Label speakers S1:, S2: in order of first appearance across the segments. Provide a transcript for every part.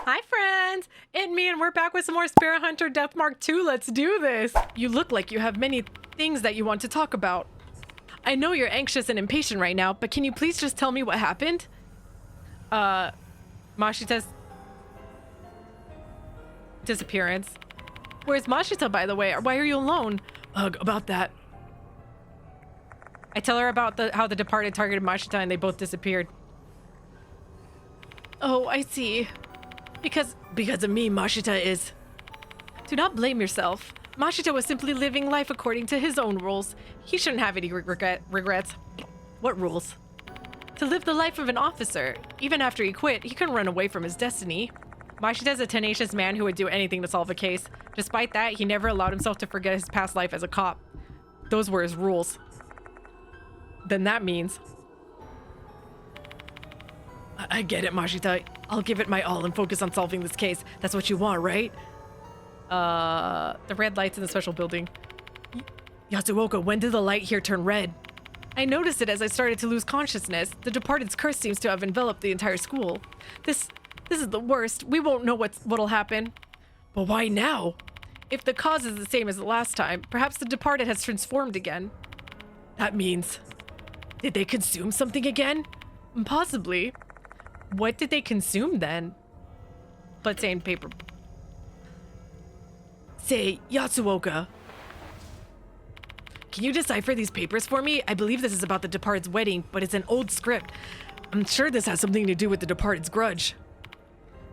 S1: Hi friends, it's me and we're back with some more Spirit Hunter Deathmark 2. Let's do this. You look like you have many things that you want to talk about. I know you're anxious and impatient right now, but can you please just tell me what happened? Mashita's disappearance. Where's Mashita, by the way? Why are you alone? Ugh, about that. I tell her about how the departed targeted Mashita and they both disappeared. Oh, I see. Because of me, Mashita is... Do not blame yourself. Mashita was simply living life according to his own rules. He shouldn't have any regrets. What rules? To live the life of an officer. Even after he quit, he couldn't run away from his destiny. Mashita's a tenacious man who would do anything to solve a case. Despite that, he never allowed himself to forget his past life as a cop. Those were his rules. Then that means... I get it, Mashita. I'll give it my all and focus on solving this case. That's what you want, right? The red lights in the special building. Yasuoka, when did the light here turn red? I noticed it as I started to lose consciousness. The departed's curse seems to have enveloped the entire school. This is the worst. We won't know what'll happen. But why now? If the cause is the same as the last time, perhaps the departed has transformed again. That means... Did they consume something again? Possibly. What did they consume then? Bloodstained paper. Say, Yasuoka. Can you decipher these papers for me? I believe this is about the departed's wedding, but it's an old script. I'm sure this has something to do with the departed's grudge.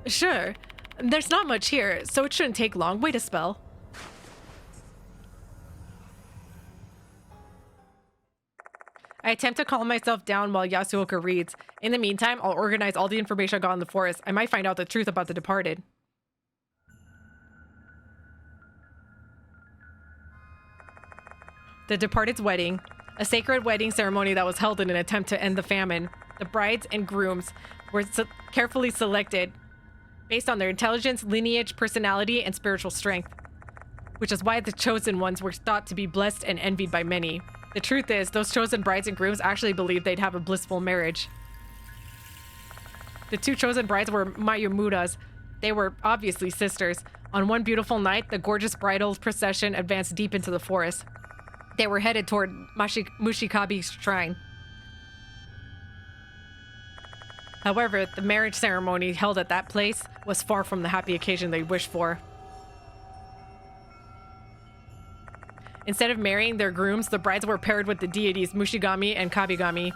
S1: Sure. There's not much here, so it shouldn't take long. Wait a spell. I attempt to calm myself down while Yasuoka reads. In the meantime, I'll organize all the information I got in the forest. I might find out the truth about the departed. The departed's wedding. A sacred wedding ceremony that was held in an attempt to end the famine. The brides and grooms were carefully selected based on their intelligence, lineage, personality, and spiritual strength, which is why the chosen ones were thought to be blessed and envied by many. The truth is, those chosen brides and grooms actually believed they'd have a blissful marriage. The two chosen brides were Mayumuras. They were obviously sisters. On one beautiful night, the gorgeous bridal procession advanced deep into the forest. They were headed toward Mushikabi's shrine. However, the marriage ceremony held at that place was far from the happy occasion they wished for. Instead of marrying their grooms, the brides were paired with the deities Mushigami and Kabigami.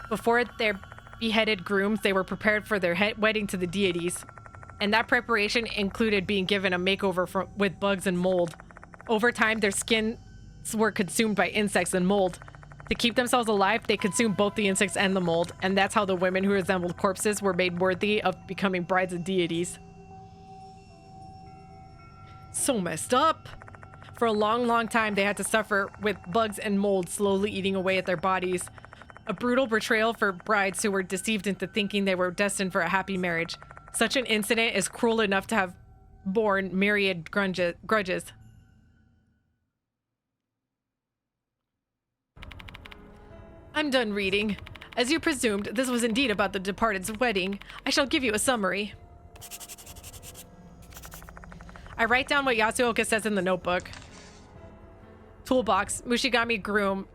S1: Before their beheaded grooms, they were prepared for their wedding to the deities. And that preparation included being given a makeover with bugs and mold. Over time, their skins were consumed by insects and mold. To keep themselves alive, they consumed both the insects and the mold, and that's how the women who resembled corpses were made worthy of becoming brides of deities. So messed up. For a long, long time, they had to suffer with bugs and mold slowly eating away at their bodies. A brutal betrayal for brides who were deceived into thinking they were destined for a happy marriage. Such an incident is cruel enough to have borne myriad grudges. I'm done reading. As you presumed, this was indeed about the departed's wedding. I shall give you a summary. I write down what Yasuoka says in the notebook. Toolbox, Mushigami groom.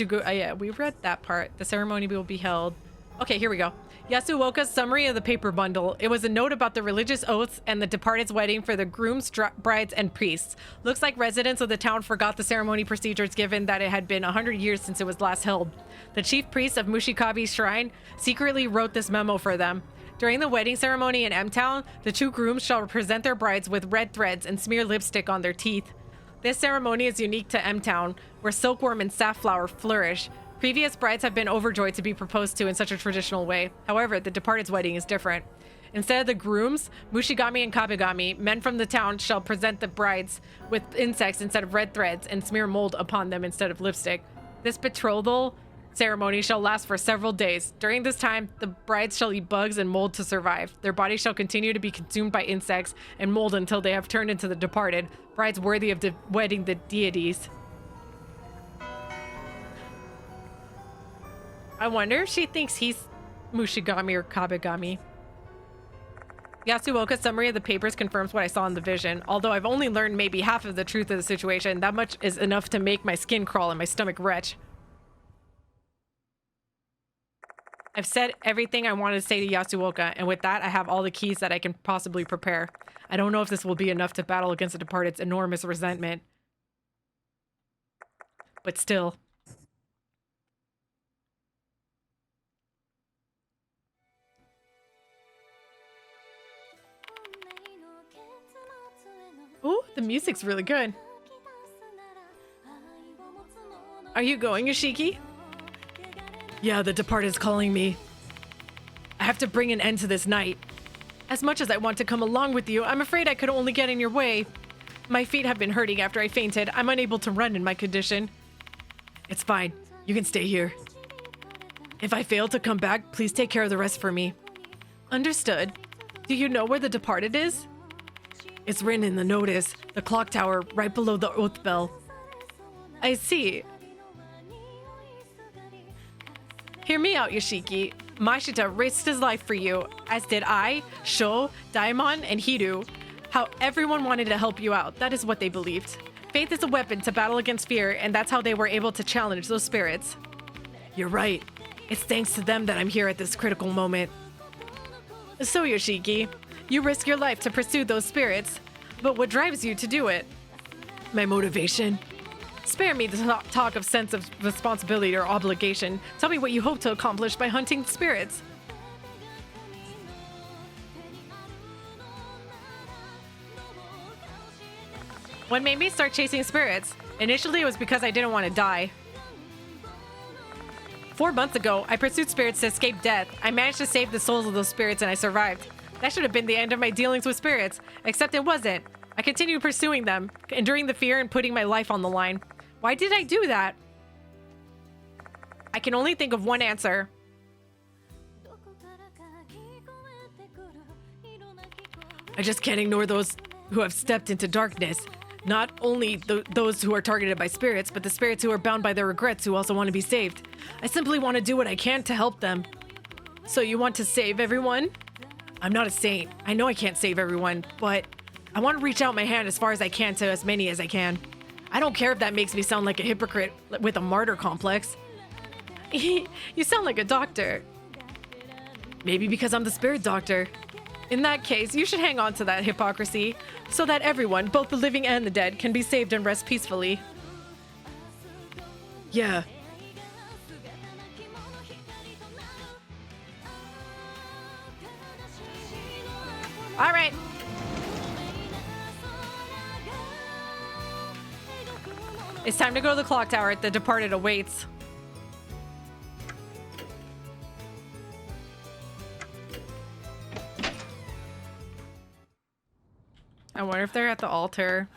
S1: Yeah, we read that part. The ceremony will be held. Okay, here we go. Yasuoka's summary of the paper bundle. It was a note about the religious oaths and the departed's wedding for the grooms, brides, and priests. Looks like residents of the town forgot the ceremony procedures given that it had been 100 years since it was last held. The chief priest of Mushikabi's shrine secretly wrote this memo for them. During the wedding ceremony in M-Town, the two grooms shall present their brides with red threads and smear lipstick on their teeth. This ceremony is unique to M-Town, where silkworm and safflower flourish. Previous brides have been overjoyed to be proposed to in such a traditional way. However, the departed's wedding is different. Instead of the grooms, Mushigami and Kabigami, men from the town, shall present the brides with insects instead of red threads and smear mold upon them instead of lipstick. This betrothal ceremony shall last for several days. During this time, the brides shall eat bugs and mold to survive. Their bodies shall continue to be consumed by insects and mold until they have turned into the departed, brides worthy of wedding the deities. I wonder if she thinks he's Mushigami or Kabigami. Yasuoka's summary of the papers confirms what I saw in the vision. Although I've only learned maybe half of the truth of the situation, that much is enough to make my skin crawl and my stomach retch. I've said everything I wanted to say to Yasuoka, and with that, I have all the keys that I can possibly prepare. I don't know if this will be enough to battle against the Departed's enormous resentment. But still. Ooh, the music's really good. Are you going, Yoshiki? Yeah, the Departed's calling me. I have to bring an end to this night. As much as I want to come along with you, I'm afraid I could only get in your way. My feet have been hurting after I fainted. I'm unable to run in my condition. It's fine. You can stay here. If I fail to come back, please take care of the rest for me. Understood. Do you know where the Departed is? It's written in the notice. The clock tower, right below the oath bell. I see. Hear me out, Yoshiki. Mashita risked his life for you, as did I, Sho, Daimon, and Hiru. How everyone wanted to help you out. That is what they believed. Faith is a weapon to battle against fear, and that's how they were able to challenge those spirits. You're right. It's thanks to them that I'm here at this critical moment. So, Yoshiki, you risk your life to pursue those spirits, but what drives you to do it? My motivation? Spare me the talk of sense of responsibility or obligation. Tell me what you hope to accomplish by hunting spirits. What made me start chasing spirits? Initially, it was because I didn't want to die. 4 months ago, I pursued spirits to escape death. I managed to save the souls of those spirits and I survived. That should have been the end of my dealings with spirits, except it wasn't. I continued pursuing them, enduring the fear and putting my life on the line. Why did I do that? I can only think of one answer. I just can't ignore those who have stepped into darkness. Not only those who are targeted by spirits, but the spirits who are bound by their regrets who also want to be saved. I simply want to do what I can to help them. So you want to save everyone? I'm not a saint. I know I can't save everyone, but I want to reach out my hand as far as I can to as many as I can. I don't care if that makes me sound like a hypocrite with a martyr complex. You sound like a doctor. Maybe because I'm the spirit doctor. In that case, you should hang on to that hypocrisy so that everyone, both the living and the dead, can be saved and rest peacefully. Yeah. All right. It's time to go to the clock tower. The Departed awaits. I wonder if they're at the altar.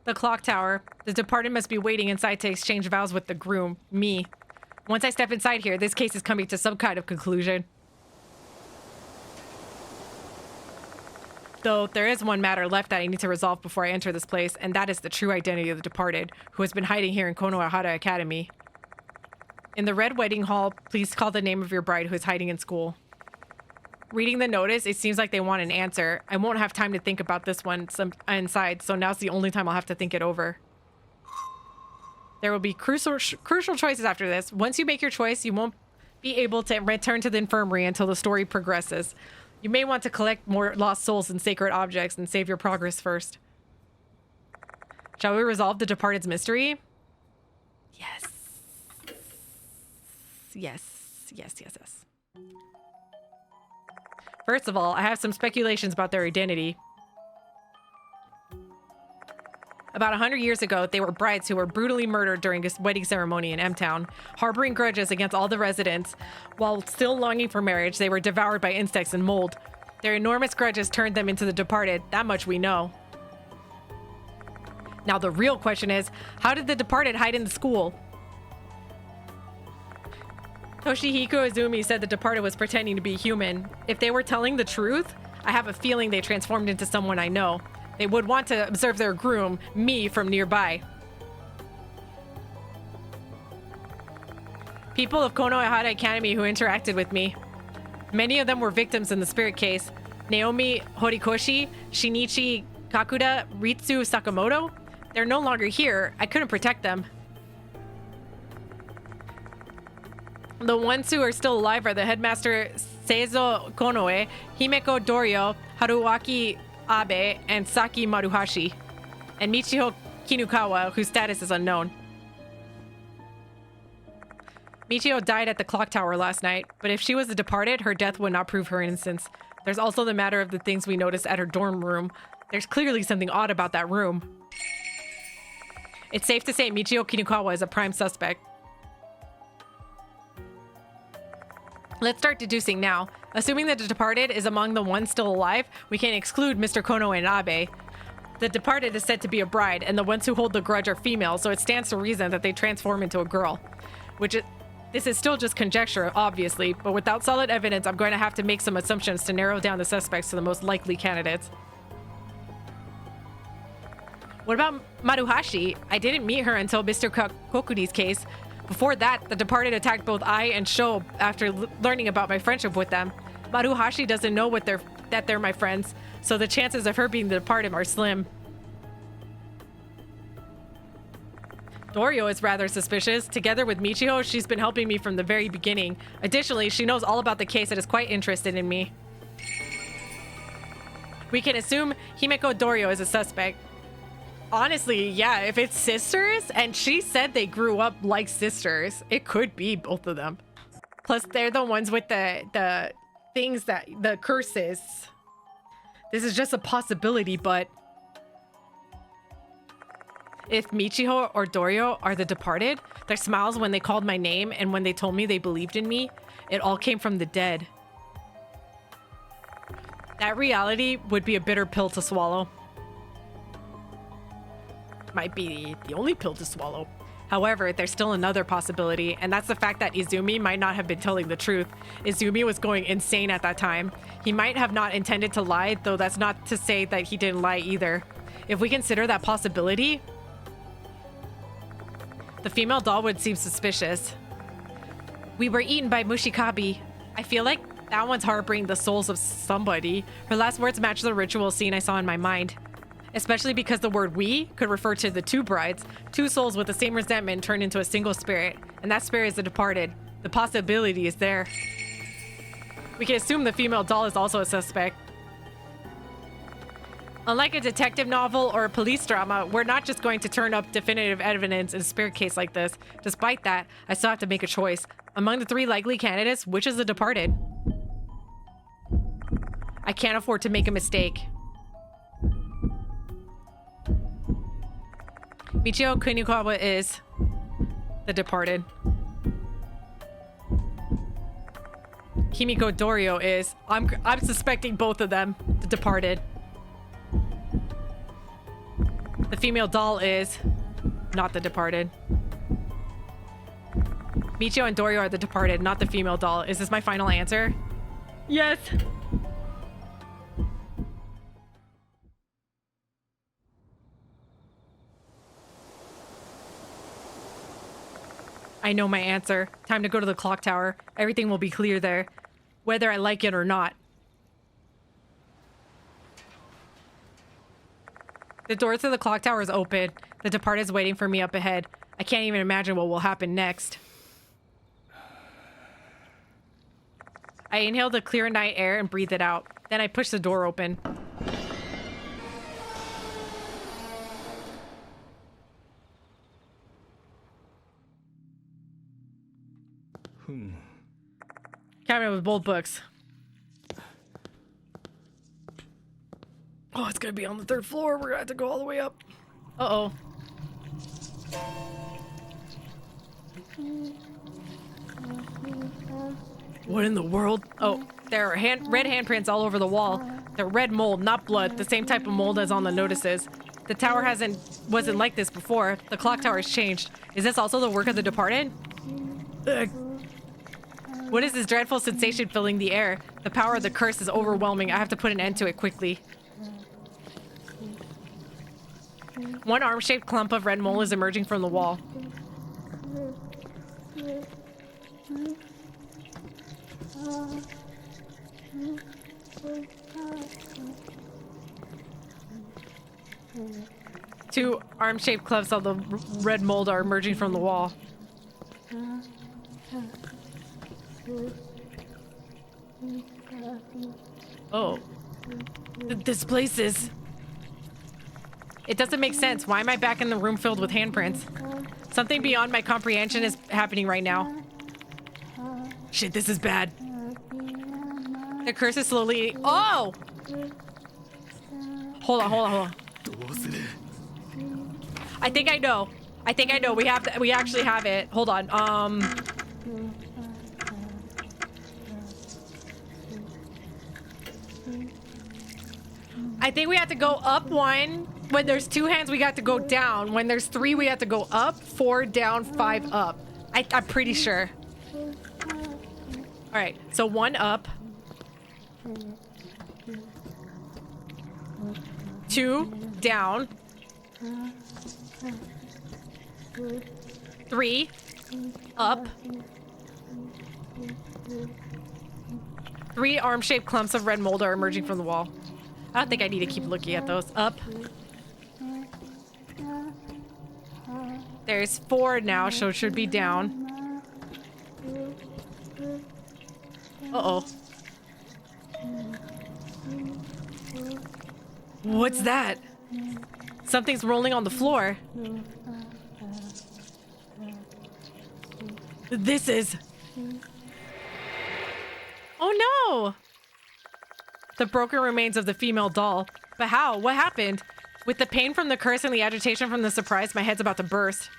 S1: The clock tower. The Departed must be waiting inside to exchange vows with the groom, me. Once I step inside here, this case is coming to some kind of conclusion. Though there is one matter left that I need to resolve before I enter this place, and that is the true identity of the Departed, who has been hiding here in Konohara Academy. In the Red Wedding Hall, please call the name of your bride who is hiding in school. Reading the notice, it seems like they want an answer. I won't have time to think about this one inside, so now's the only time I'll have to think it over. There will be crucial choices after this. Once you make your choice, you won't be able to return to the infirmary until the story progresses. You may want to collect more lost souls and sacred objects and save your progress first. Shall we resolve the Departed's mystery? Yes. Yes. Yes, yes, yes. First of all, I have some speculations about their identity. About 100 years ago, they were brides who were brutally murdered during a wedding ceremony in M-Town. Harboring grudges against all the residents, while still longing for marriage, they were devoured by insects and mold. Their enormous grudges turned them into the Departed, that much we know. Now the real question is, how did the Departed hide in the school? Toshihiko Izumi said the Departed was pretending to be human. If they were telling the truth, I have a feeling they transformed into someone I know. They would want to observe their groom, me, from nearby. People of Konohara Academy who interacted with me. Many of them were victims in the spirit case. Naomi Horikoshi, Shinichi Kakuda, Ritsu Sakamoto. They're no longer here. I couldn't protect them. The ones who are still alive are the headmaster Seizo Konoe, Himeko Dorio, Haruaki Abe, and Saki Maruhashi, and Michiho Kinukawa, whose status is unknown. Michiho died at the clock tower last night, but if she was the departed, her death would not prove her innocence. There's also the matter of the things we noticed at her dorm room. There's clearly something odd about that room. It's safe to say Michiho Kinukawa is a prime suspect. Let's start deducing now. Assuming that the departed is among the ones still alive, we can exclude Mr. Konoe and Abe. The departed is said to be a bride, and the ones who hold the grudge are female, so it stands to reason that they transform into a girl. This is still just conjecture, obviously, but without solid evidence, I'm going to have to make some assumptions to narrow down the suspects to the most likely candidates. What about Maruhashi? I didn't meet her until Mr. Kokuri's case. Before that, the departed attacked both I and Sho after learning about my friendship with them. Maruhashi doesn't know that they're my friends, so the chances of her being the departed are slim. Dorio is rather suspicious. Together with Michiho, she's been helping me from the very beginning. Additionally, she knows all about the case and is quite interested in me. We can assume Himeko Dorio is a suspect. Honestly, yeah, if it's sisters, and she said they grew up like sisters, it could be both of them. Plus, they're the ones with the things that, the curses. This is just a possibility, but if Michiho or Dorio are the departed, their smiles when they called my name and when they told me they believed in me, it all came from the dead. That reality would be a bitter pill to swallow. Might be the only pill to swallow. However, there's still another possibility, and that's the fact that Izumi might not have been telling the truth. Izumi was going insane at that time. He might have not intended to lie, though that's not to say that he didn't lie either. If we consider that possibility, the female doll would seem suspicious. We were eaten by Mushikabi. I feel like that one's harboring the souls of somebody. Her last words match the ritual scene I saw in my mind. Especially because the word we could refer to the two brides, two souls with the same resentment turned into a single spirit, and that spirit is the departed. The possibility is there. We can assume the female doll is also a suspect. Unlike a detective novel or a police drama, we're not just going to turn up definitive evidence in a spirit case like this. Despite that, I still have to make a choice. Among the three likely candidates, which is the departed? I can't afford to make a mistake. Michiho Kinukawa is the departed. Himeko Dorio is, I'm suspecting both of them, the departed. The female doll is not the departed. Michiho and Dorio are the departed, not the female doll. Is this my final answer? Yes. I know my answer. Time to go to the clock tower. Everything will be clear there, whether I like it or not. The door to the clock tower is open. The departed is waiting for me up ahead. I can't even imagine what will happen next. I inhale the clear night air and breathe it out. Then I push the door open. Cabinet with bold books. Oh, it's gonna be on the third floor. We're gonna have to go all the way up. Uh-oh. What in the world? Oh, there are red handprints all over the wall. They're red mold, not blood. The same type of mold as on the notices. The tower wasn't like this before. The clock tower has changed. Is this also the work of the departed? Ugh. What is this dreadful sensation filling the air? The power of the curse is overwhelming. I have to put an end to it quickly. One arm-shaped clump of red mold is emerging from the wall. Two arm-shaped clumps of the red mold are emerging from the wall. Oh. This place is... It doesn't make sense. Why am I back in the room filled with handprints? Something beyond my comprehension is happening right now. Shit, this is bad. The curse is slowly... Oh! Hold on. I think I know. We actually have it. Hold on. I think we have to go up one. When there's 2 hands, we got to go down. When there's 3, we have to go up. 4 down, 5 up. I'm pretty sure. All right, so 1 up. 2 down. 3 up. 3 arm-shaped clumps of red mold are emerging from the wall. I don't think I need to keep looking at those. Up. There's 4 now, so it should be down. Uh-oh. What's that? Something's rolling on the floor. This is... Oh no! The broken remains of the female doll. But how? What happened? With the pain from the curse and the agitation from the surprise, my head's about to burst.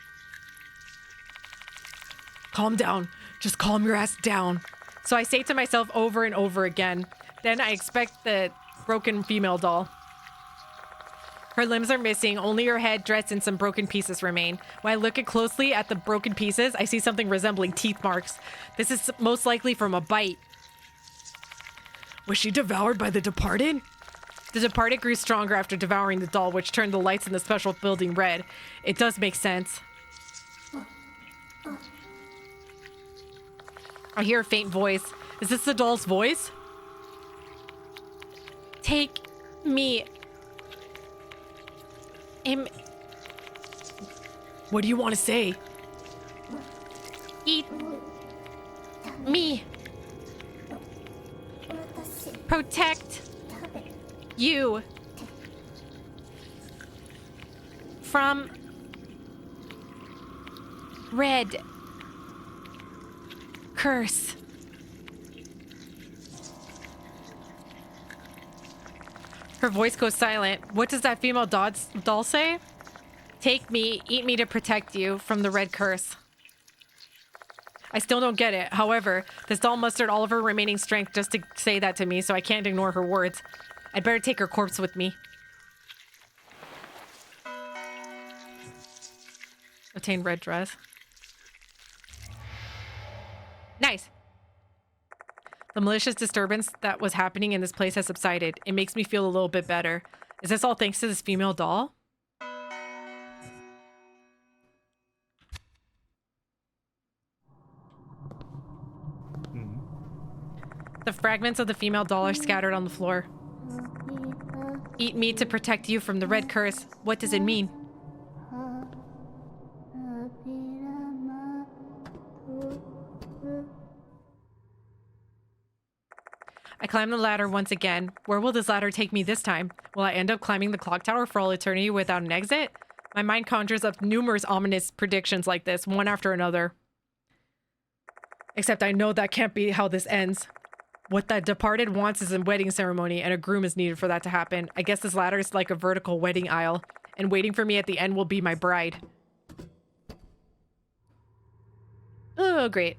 S1: Calm down. Just calm your ass down. So I say to myself over and over again. Then I expect the broken female doll. Her limbs are missing, only her head, dress, and some broken pieces remain. When I look closely at the broken pieces, I see something resembling teeth marks. This is most likely from a bite. Was she devoured by the departed? The departed grew stronger after devouring the doll, which turned the lights in the special building red. It does make sense. I hear a faint voice. Is this the doll's voice? Take me. What do you want to say? Eat me. Protect you from red curse. Her voice goes silent. What does that female doll say? Take me, eat me to protect you from the red curse. I still don't get it. However, this doll mustered all of her remaining strength just to say that to me, so I can't ignore her words. I'd better take her corpse with me. Obtain red dress. Nice. The malicious disturbance that was happening in this place has subsided. It makes me feel a little bit better. Is this all thanks to this female doll? The fragments of the female doll are scattered on the floor. Eat me to protect you from the red curse. What does it mean? I climb the ladder once again. Where will this ladder take me this time? Will I end up climbing the clock tower for all eternity without an exit? My mind conjures up numerous ominous predictions like this, one after another. Except I know that can't be how this ends. What that departed wants is a wedding ceremony, and a groom is needed for that to happen. I guess this ladder is like a vertical wedding aisle, and waiting for me at the end will be my bride. Oh, great.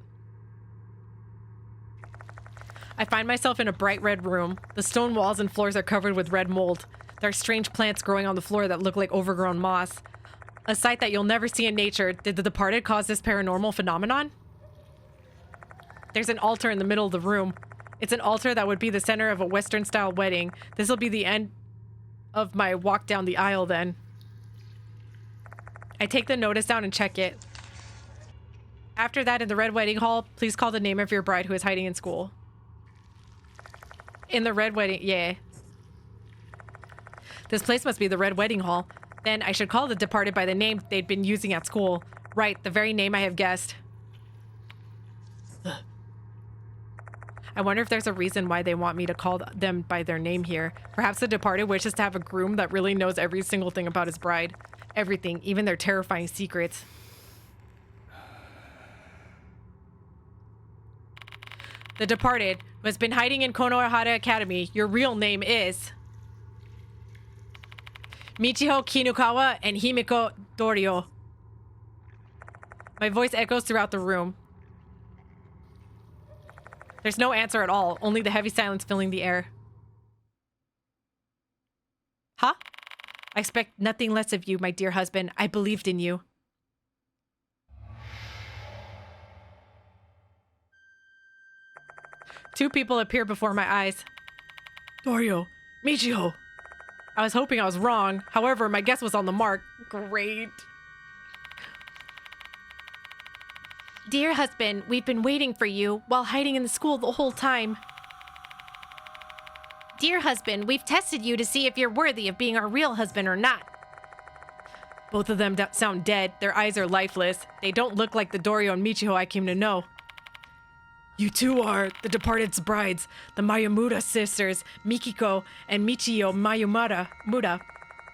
S1: I find myself in a bright red room. The stone walls and floors are covered with red mold. There are strange plants growing on the floor that look like overgrown moss. A sight that you'll never see in nature. Did the departed cause this paranormal phenomenon? There's an altar in the middle of the room. It's an altar that would be the center of a Western-style wedding. This will be the end of my walk down the aisle then. I take the notice down and check it. After that, in the red wedding hall, please call the name of your bride who is hiding in school. In the red wedding, yeah. This place must be the red wedding hall. Then I should call the departed by the name they'd been using at school. Right, the very name I have guessed. I wonder if there's a reason why they want me to call them by their name here. Perhaps the departed wishes to have a groom that really knows every single thing about his bride. Everything, even their terrifying secrets. The departed, who has been hiding in Konohara Academy, your real name is... Michiho Kinukawa and Himiko Dorio. My voice echoes throughout the room. There's no answer at all, only the heavy silence filling the air. Huh? I expect nothing less of you, my dear husband. I believed in you. Two people appear before my eyes. Dorio, Michiho. I was hoping I was wrong. However, my guess was on the mark. Great. Dear husband, we've been waiting for you while hiding in the school the whole time. Dear husband, we've tested you to see if you're worthy of being our real husband or not. Both of them sound dead. Their eyes are lifeless. They don't look like the Dorio and Michiho I came to know. You two are the departed's brides, the Mayumura sisters, Mikiko and Michiyo Mayumura.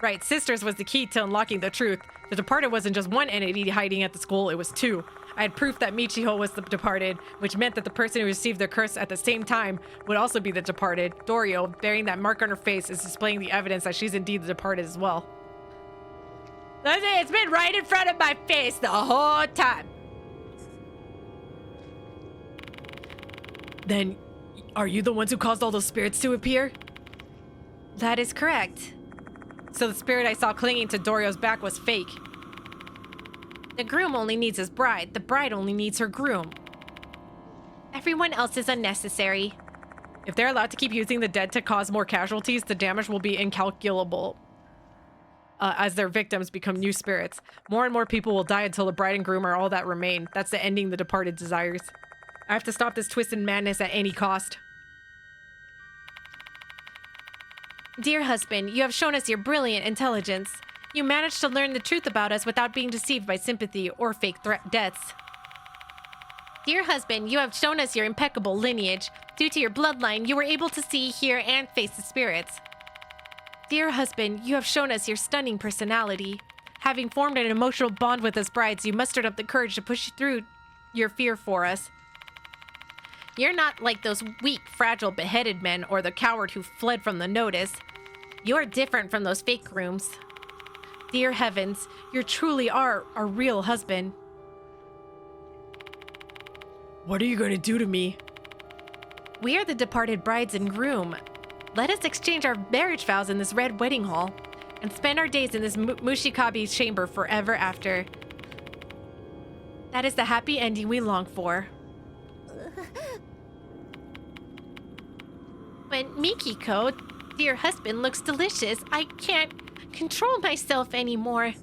S1: Right, sisters was the key to unlocking the truth. The departed wasn't just one entity hiding at the school, it was two. I had proof that Michiho was the departed, which meant that the person who received their curse at the same time would also be the departed. Dorio, bearing that mark on her face, is displaying the evidence that she's indeed the departed as well. It's been right in front of my face the whole time. Then, are you the ones who caused all those spirits to appear? That is correct. So the spirit I saw clinging to Dorio's back was fake. The groom only needs his bride. The bride only needs her groom. Everyone else is unnecessary. If they're allowed to keep using the dead to cause more casualties, the damage will be incalculable. As their victims become new spirits. More and more people will die until the bride and groom are all that remain. That's the ending the departed desires. I have to stop this twisted madness at any cost. Dear husband, you have shown us your brilliant intelligence. You managed to learn the truth about us without being deceived by sympathy or fake deaths. Dear husband, you have shown us your impeccable lineage. Due to your bloodline, you were able to see, hear, and face the spirits. Dear husband, you have shown us your stunning personality. Having formed an emotional bond with us brides, you mustered up the courage to push through your fear for us. You're not like those weak, fragile, beheaded men or the coward who fled from the notice. You're different from those fake grooms. Dear heavens, you truly are our real husband. What are you going to do to me? We are the departed brides and groom. Let us exchange our marriage vows in this red wedding hall and spend our days in this Mushikabi's chamber forever after. That is the happy ending we long for. When Mikiko, dear husband, looks delicious, I can't control myself anymore.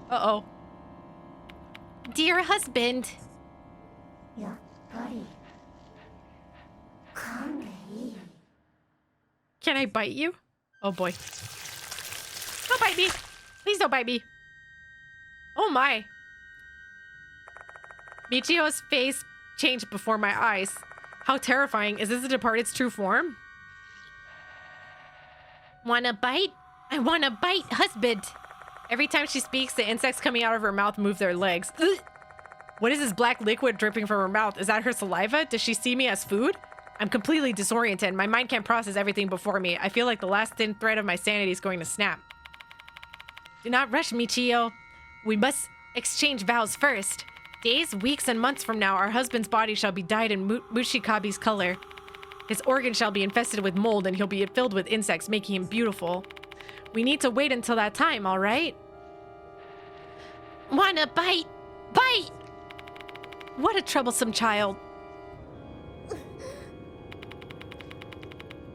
S1: Uh-oh. Dear husband. Can I bite you? Oh boy. Don't bite me. Please don't bite me. Oh my. Michiho's face changed before my eyes. How terrifying. Is this the departed's true form? Wanna bite? I wanna bite, husband. Every time she speaks, the insects coming out of her mouth move their legs. Ugh. What is this black liquid dripping from her mouth? Is that her saliva? Does she see me as food? I'm completely disoriented. My mind can't process everything before me. I feel like the last thin thread of my sanity is going to snap. Do not rush, Michiyo. We must exchange vows first. Days, weeks, and months from now, our husband's body shall be dyed in Mushikabi's color. His organs shall be infested with mold, and he'll be filled with insects, making him beautiful. We need to wait until that time, all right? Wanna bite? Bite! What a troublesome child.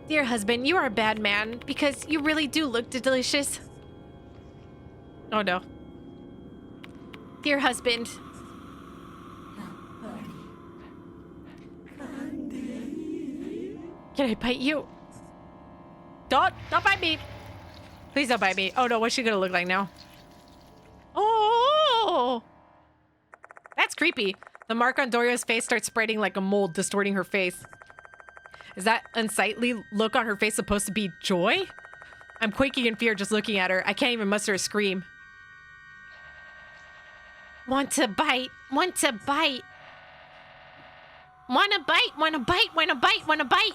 S1: Dear husband, you are a bad man because you really do look delicious. Oh no. Dear husband. Can I bite you? Don't bite me. Please don't bite me. Oh no, what's she gonna look like now? Oh, that's creepy. The mark on Dorio's face starts spreading like a mold, distorting her face. Is that unsightly look on her face supposed to be joy? I'm quaking in fear just looking at her. I can't even muster a scream. Want to bite, want to bite. Wanna bite, wanna bite, wanna bite, wanna bite.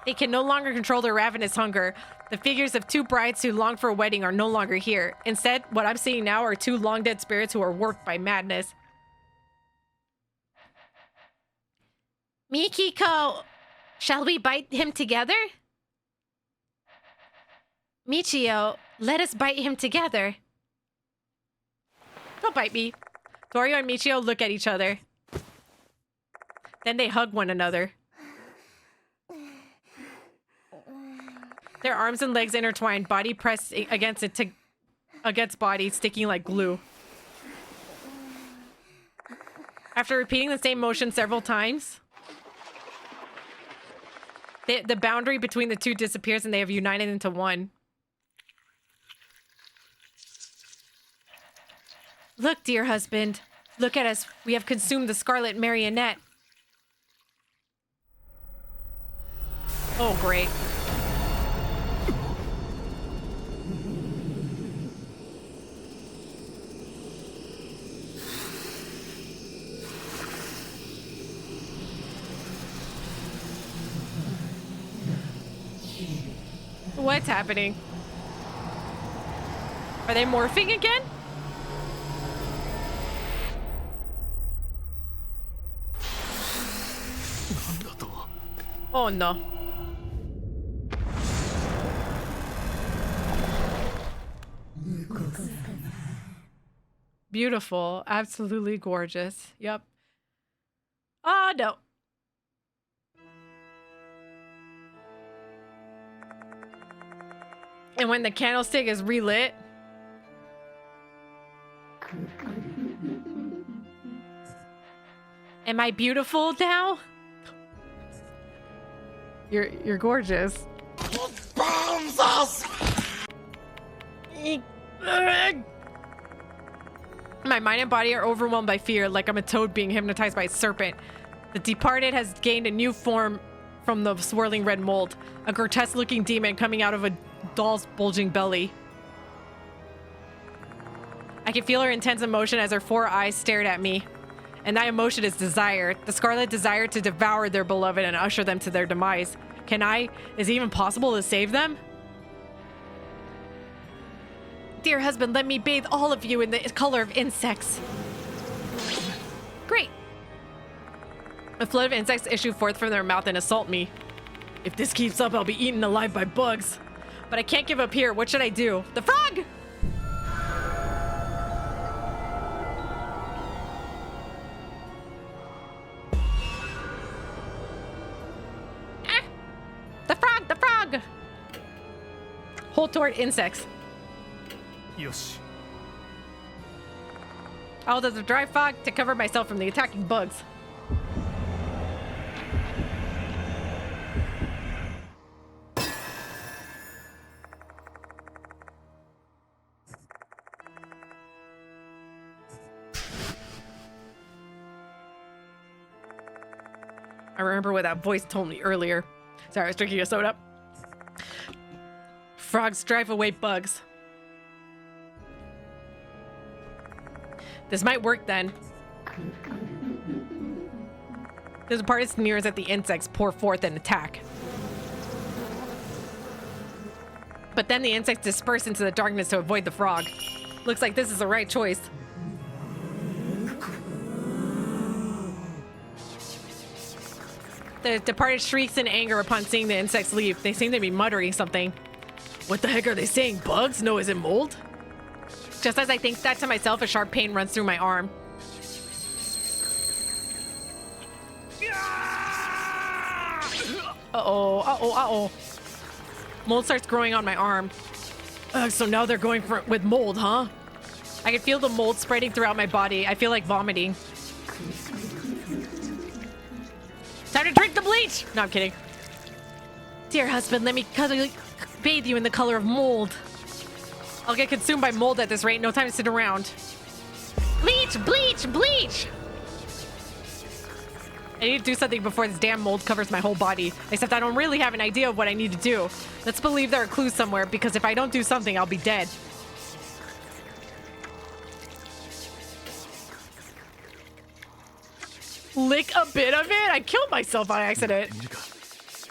S1: They can no longer control their ravenous hunger. The figures of two brides who long for a wedding are no longer here. Instead, what I'm seeing now are two long dead spirits who are warped by madness. Mikiko, shall we bite him together? Michio, let us bite him together. Don't bite me. Dorio and Michio look at each other. Then they hug one another. Their arms and legs intertwined, body pressed against body, sticking like glue. After repeating the same motion several times, the boundary between the two disappears and they have united into one. Look, dear husband. Look at us. We have consumed the scarlet marionette. Oh, great. What's happening? Are they morphing again? Oh no. Beautiful. Absolutely gorgeous. Yep. Oh no. And when the candlestick is relit, am I beautiful now? You're gorgeous.
S2: It burns us.
S1: My mind and body are overwhelmed by fear, like I'm a toad being hypnotized by a serpent. The departed has gained a new form from the swirling red mold, a grotesque-looking demon coming out of a doll's bulging belly. I can feel her intense emotion as her four eyes stared at me. And that emotion is desire. The scarlet desire to devour their beloved and usher them to their demise. Is it even possible to save them? Dear husband, let me bathe all of you in the color of insects. Great. A flood of insects issue forth from their mouth and assault me. If this keeps up, I'll be eaten alive by bugs. But I can't give up here. What should I do? The frog! Ah! The frog! The frog! Hold toward insects.
S3: Yosh.
S1: I'll do the dry fog to cover myself from the attacking bugs. I remember what that voice told me earlier. Sorry, I was drinking a soda. Frogs drive away bugs. This might work then. There's a part that sneers at the insects pour forth an attack. But then the insects disperse into the darkness to avoid the frog. Looks like this is the right choice. The departed shrieks in anger upon seeing the insects leave. They seem to be muttering something. What the heck are they saying? Bugs? No, is it mold? Just as I think that to myself, a sharp pain runs through my arm. Uh-oh, uh-oh, uh-oh. Mold starts growing on my arm. So now they're going with mold, huh? I can feel the mold spreading throughout my body. I feel like vomiting. Time to drink the bleach! No, I'm kidding. Dear husband, let me bathe you in the color of mold. I'll get consumed by mold at this rate. No time to sit around. Bleach! Bleach! Bleach! I need to do something before this damn mold covers my whole body. Except I don't really have an idea of what I need to do. Let's believe there are clues somewhere, because if I don't do something, I'll be dead. Lick a bit of it? I killed myself by accident.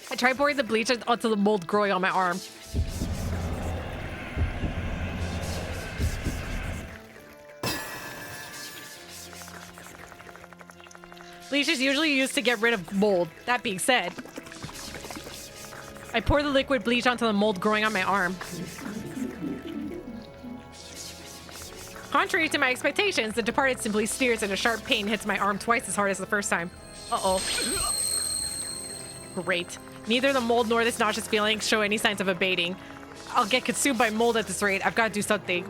S1: I tried pouring the bleach onto the mold growing on my arm. Bleach is usually used to get rid of mold. That being said, I pour the liquid bleach onto the mold growing on my arm. Contrary to my expectations, the departed simply steers and a sharp pain hits my arm twice as hard as the first time. Uh-oh. Great. Neither the mold nor this nauseous feeling show any signs of abating. I'll get consumed by mold at this rate. I've got to do something.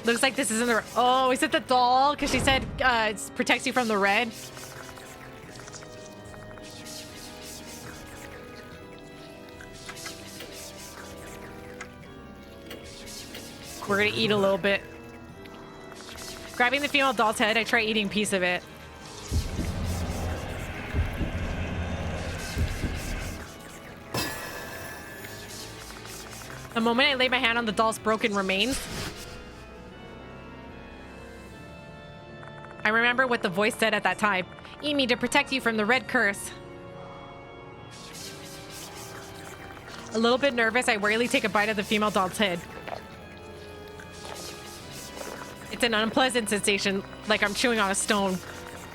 S1: Looks like this isn't the... Oh, is it the doll? Because she said it protects you from the red. We're gonna eat a little bit. Grabbing the female doll's head, I try eating a piece of it. The moment I lay my hand on the doll's broken remains, I remember what the voice said at that time. Eat me to protect you from the red curse. A little bit nervous, I warily take a bite of the female doll's head. It's an unpleasant sensation, like I'm chewing on a stone.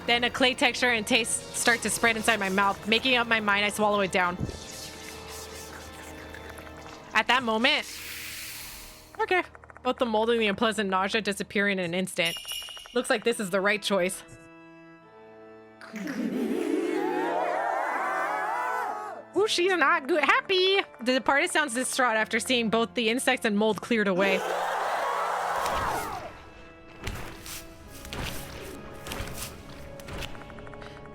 S1: Then a clay texture and taste start to spread inside my mouth. Making up my mind, I swallow it down. At that moment... Okay. Both the mold and the unpleasant nausea disappear in an instant. Looks like this is the right choice. Ooh, she's not good. Happy! The departed sounds distraught after seeing both the insects and mold cleared away.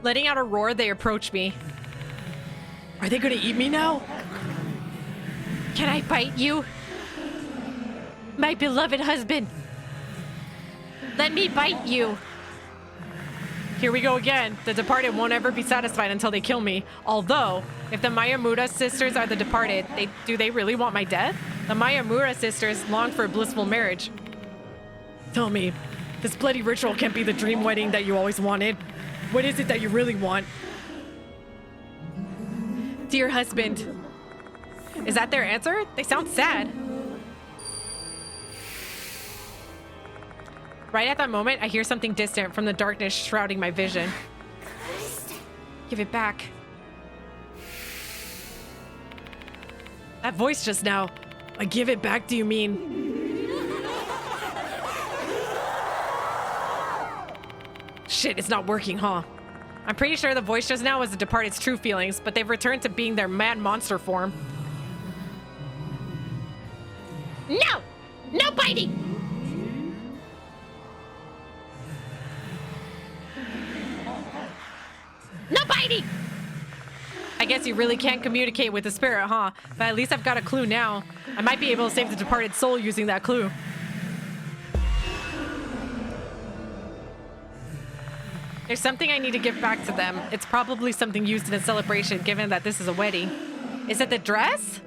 S1: Letting out a roar, they approach me. Are they gonna eat me now? Can I bite you? My beloved husband. Let me bite you. Here we go again. The departed won't ever be satisfied until they kill me. Although, if the Mayamura sisters are the departed, do they really want my death? The Mayamura sisters long for a blissful marriage. Tell me, this bloody ritual can't be the dream wedding that you always wanted. What is it that you really want? Dear husband. Is that their answer? They sound sad. Right at that moment, I hear something distant from the darkness shrouding my vision. Give it back. That voice just now. I give it back, do you mean? Shit, it's not working, huh? I'm pretty sure the voice just now was the departed's true feelings, but they've returned to being their mad monster form. No! No biting! No biting! I guess you really can't communicate with the spirit, huh? But at least I've got a clue now. I might be able to save the departed soul using that clue. There's something I need to give back to them. It's probably something used in a celebration, given that this is a wedding. Is it the dress?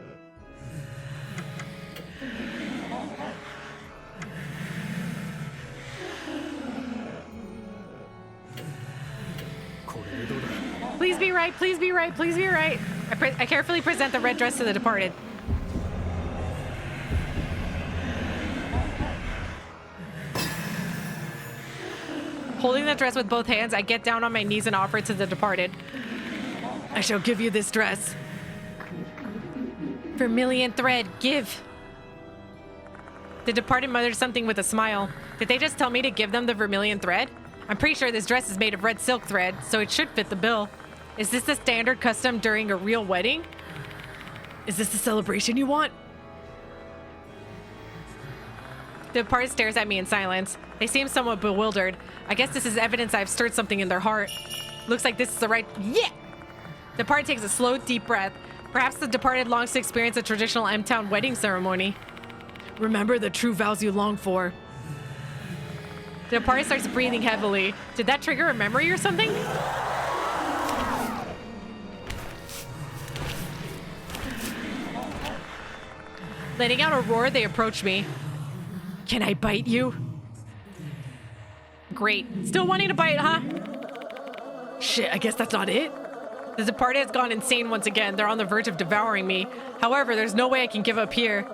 S1: Please be right, please be right, please be right. I carefully present the red dress to the departed. Holding the dress with both hands, I get down on my knees and offer it to the departed. I shall give you this dress. Vermilion thread, give. The departed muttered something with a smile. Did they just tell me to give them the vermilion thread? I'm pretty sure this dress is made of red silk thread, so it should fit the bill. Is this the standard custom during a real wedding? Is this the celebration you want? The party stares at me in silence. They seem somewhat bewildered. I guess this is evidence I've stirred something in their heart. Looks like this is the right... Yeah! The party takes a slow, deep breath. Perhaps the departed longs to experience a traditional M-Town wedding ceremony. Remember the true vows you long for. The party starts breathing heavily. Did that trigger a memory or something? Letting out a roar, they approach me. Can I bite you? Great. Still wanting to bite, huh? Shit, I guess that's not it. The departed has gone insane once again. They're on the verge of devouring me. However, there's no way I can give up here.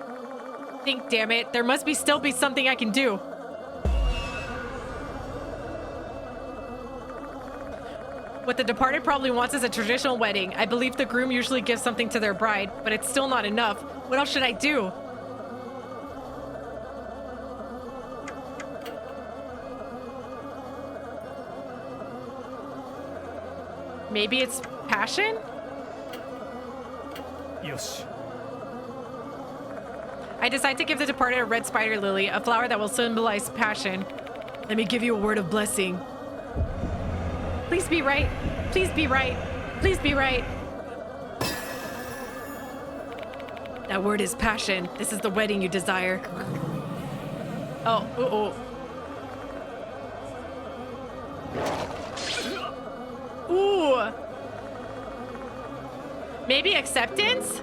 S1: Think, damn it. There must still be something I can do. What the departed probably wants is a traditional wedding. I believe the groom usually gives something to their bride, but it's still not enough. What else should I do? Maybe it's passion?
S3: よし
S1: I decide to give the departed a red spider lily, a flower that will symbolize passion. Let me give you a word of blessing. Please be right. Please be right. Please be right. That word is passion. This is the wedding you desire. Oh, Ooh. Maybe acceptance?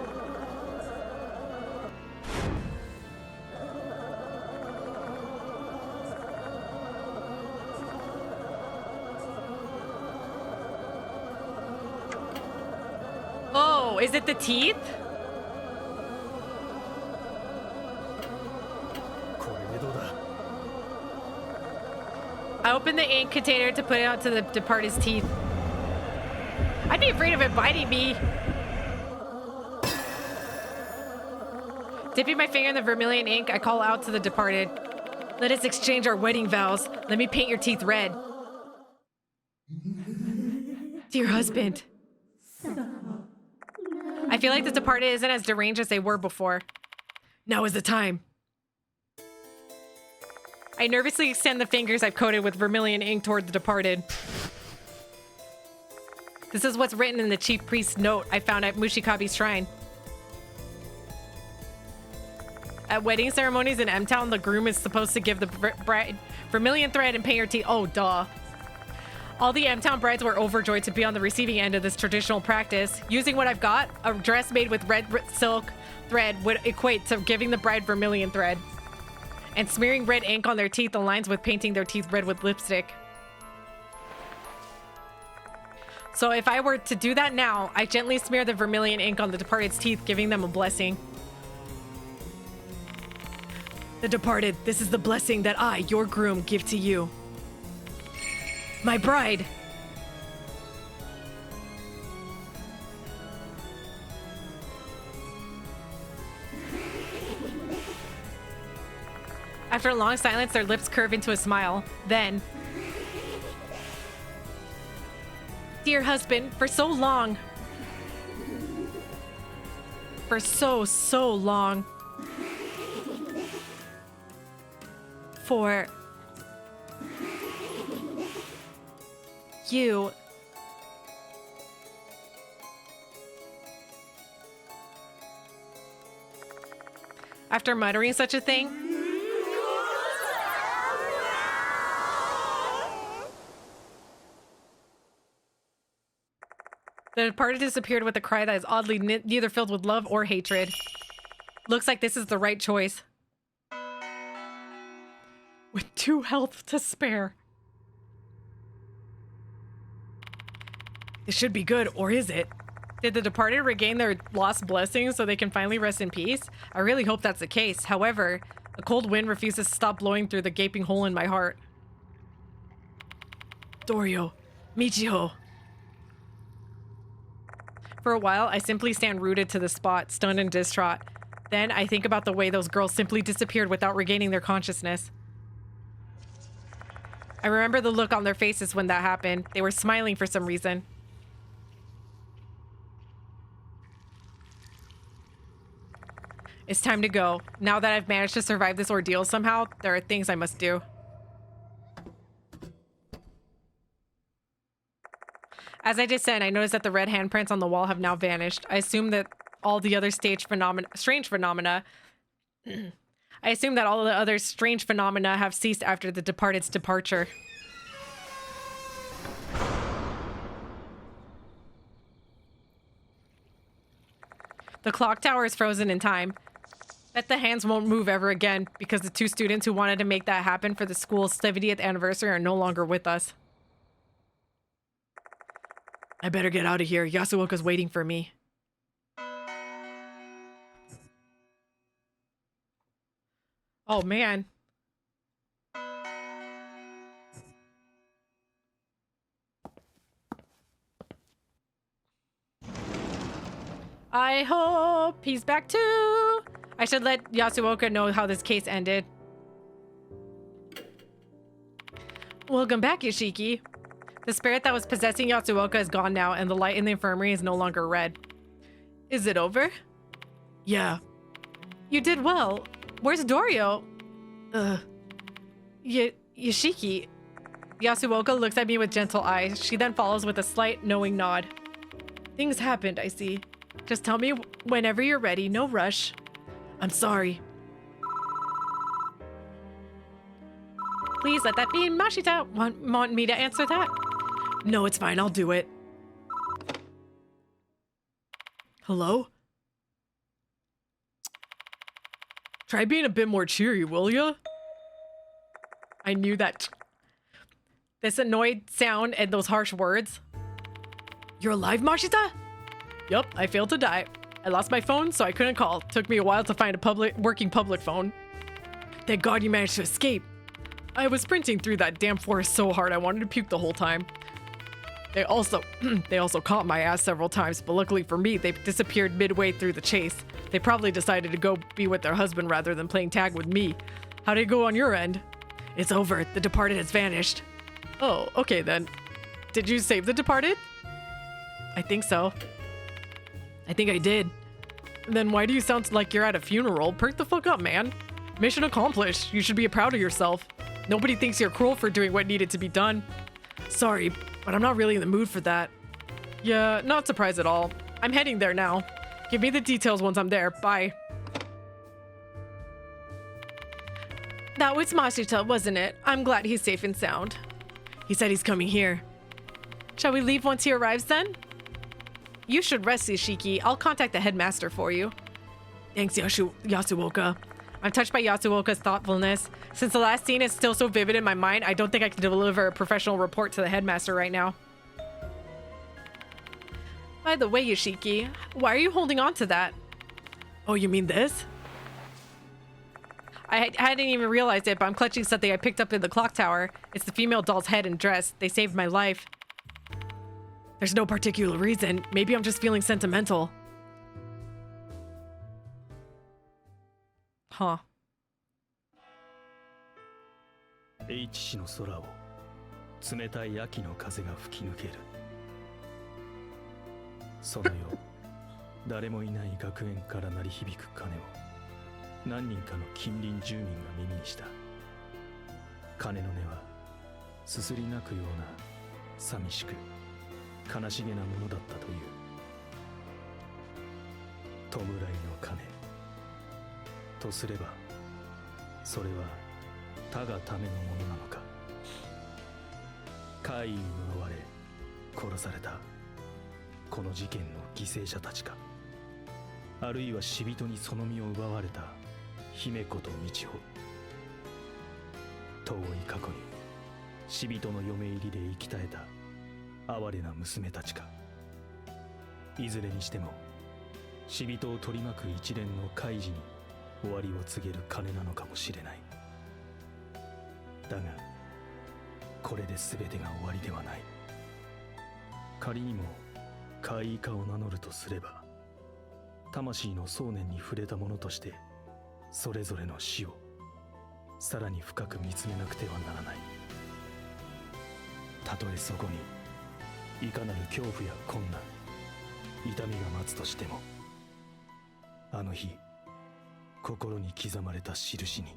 S1: Oh, is it the teeth?
S3: これでどうだ
S1: I opened the ink container to put it onto the departed's teeth. I'd be afraid of it biting me. Dipping my finger in the vermilion ink, I call out to the departed. Let us exchange our wedding vows. Let me paint your teeth red. Dear husband. I feel like the departed isn't as deranged as they were before. Now is the time. I nervously extend the fingers I've coated with vermilion ink toward the departed. This is what's written in the chief priest's note I found at Mushikabe's shrine. At wedding ceremonies in M-Town, the groom is supposed to give the bride vermilion thread and paint her teeth. Oh, duh. All the M-Town brides were overjoyed to be on the receiving end of this traditional practice. Using what I've got, a dress made with red silk thread would equate to giving the bride vermilion thread. And smearing red ink on their teeth aligns with painting their teeth red with lipstick. So if I were to do that now, I gently smear the vermilion ink on the departed's teeth, giving them a blessing. The departed, this is the blessing that I, your groom, give to you. My bride. After a long silence, their lips curve into a smile. Then, dear husband, for so long. For so long. For you. After muttering such a thing, the departed disappeared with a cry that is oddly neither filled with love or hatred. Looks like this is the right choice. With 2 health to spare. This should be good, or is it? Did the departed regain their lost blessings so they can finally rest in peace? I really hope that's the case. However, a cold wind refuses to stop blowing through the gaping hole in my heart. Dorio, Michiho. For a while, I simply stand rooted to the spot, stunned and distraught. Then I think about the way those girls simply disappeared without regaining their consciousness. I remember the look on their faces when that happened. They were smiling for some reason. It's time to go. Now that I've managed to survive this ordeal somehow, there are things I must do. As I descend, I notice that the red handprints on the wall have now vanished. I assume that all the other strange phenomena I assume that all the other strange phenomena have ceased after the departed's departure. The clock tower is frozen in time. Bet the hands won't move ever again because the 2 students who wanted to make that happen for the school's 70th anniversary are no longer with us. I better get out of here. Yasuoka's waiting for me. Oh, man. I hope he's back too. I should let Yasuoka know how this case ended. Welcome back, Yoshiki. The spirit that was possessing Yasuoka is gone now, and the light in the infirmary is no longer red. Is it over? Yeah. You did well. Where's Dorio? Yoshiki. Yasuoka looks at me with gentle eyes. She then follows with a slight, knowing nod. Things happened, I see. Just tell me whenever you're ready, no rush. I'm sorry. Please let that be. Mashita, want me to answer that? No, it's fine. I'll do it. Hello? Try being a bit more cheery, will ya? I knew that. This annoyed sound and those harsh words. You're alive, Mashita? Yup, I failed to die. I lost my phone, so I couldn't call. Took me a while to find a working public phone. Thank God you managed to escape. I was sprinting through that damn forest so hard I wanted to puke the whole time. They also caught my ass several times, but luckily for me, they disappeared midway through the chase. They probably decided to go be with their husband rather than playing tag with me. How did it go on your end? It's over. The departed has vanished. Oh, okay then. Did you save the departed? I think so. I think I did. Then why do you sound like you're at a funeral? Perk the fuck up, man. Mission accomplished. You should be proud of yourself. Nobody thinks you're cruel for doing what needed to be done. Sorry, but I'm not really in the mood for that. Yeah, not surprised at all. I'm heading there now. Give me the details once I'm there. Bye. That was Mashita, wasn't it? I'm glad he's safe and sound. He said he's coming here. Shall we leave once he arrives then? You should rest, Yoshiki. I'll contact the headmaster for you. Thanks, Yasuoka. I'm touched by Yasuoka's thoughtfulness. Since the last scene is still so vivid in my mind, I don't think I can deliver a professional report to the headmaster right now. By the way, Yoshiki, why are you holding on to that? Oh, you mean this? I hadn't even realized it, but I'm clutching something I picked up in the clock tower. It's the female doll's head and dress. They saved my life. There's no particular reason. Maybe I'm just feeling sentimental. Huh.
S3: H 市の空を冷たい秋の風が吹き抜ける。その夜、誰もいない学園から鳴り響く鐘を何人かの近隣住民が耳にした。鐘の音はすすり泣くような寂しく悲しげなものだったという。弔いの鐘とすれば、それは他がためのものなのか。怪異に呪われ殺されたこの事件の犠牲者たちか、あるいは死人にその身を奪われた姫子と道夫、遠い過去に死人の嫁入りで生き絶えた哀れな娘たちか。いずれにしても死人を取り巻く一連の怪事に終わりを告げる鐘なのかもしれない。だがこれで全てが終わりではない。仮にも怪異化を名乗るとすれば、魂の想念に触れたものとしてそれぞれの死をさらに深く見つめなくてはならない。たとえそこにいかなる恐怖や困難、痛みが待つとしても、あの日心に刻まれた印に、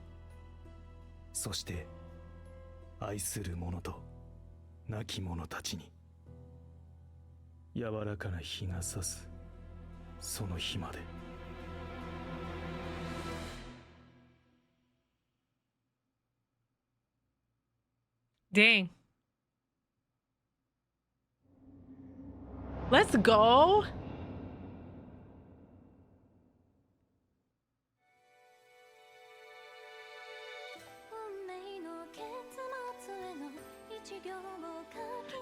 S3: そして愛する者と亡き者たちに、柔らかな日が差すその日まで。
S1: Dang. Let's go.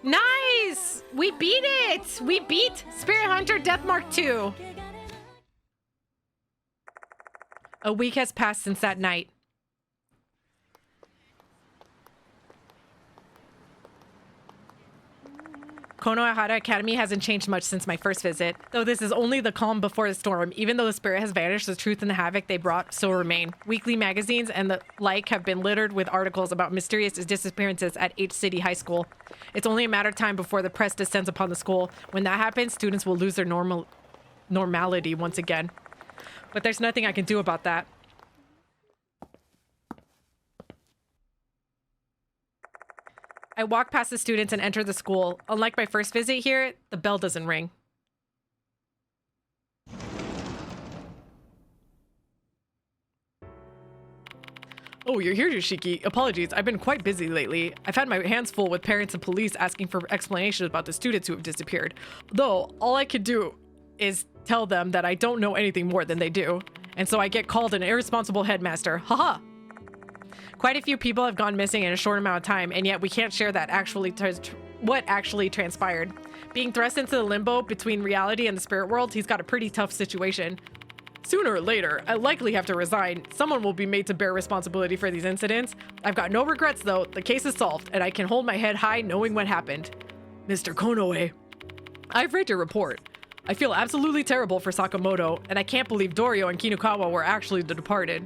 S1: Nice! We beat it! We beat Spirit Hunter Death Mark 2. A week has passed since that night. Konohara Academy hasn't changed much since my first visit. Though this is only the calm before the storm, even though the spirit has vanished, the truth and the havoc they brought still remain. Weekly magazines and the like have been littered with articles about mysterious disappearances at H City High School. It's only a matter of time before the press descends upon the school. When that happens, students will lose their normality once again. But there's nothing I can do about that. I walk past the students and enter the school. Unlike my first visit here, the bell doesn't ring. Oh, you're here, Yoshiki. Apologies, I've been quite busy lately. I've had my hands full with parents and police asking for explanations about the students who have disappeared. Though, all I could do is tell them that I don't know anything more than they do. And so I get called an irresponsible headmaster. Haha! Quite a few people have gone missing in a short amount of time, and yet we can't share that what actually transpired. Being thrust into the limbo between reality and the spirit world, he's got a pretty tough situation. Sooner or later, I likely have to resign. Someone will be made to bear responsibility for these incidents. I've got no regrets though. The case is solved, and I can hold my head high knowing what happened. Mr. Konoe, I've read your report. I feel absolutely terrible for Sakamoto, and I can't believe Dorio and Kinukawa were actually the departed.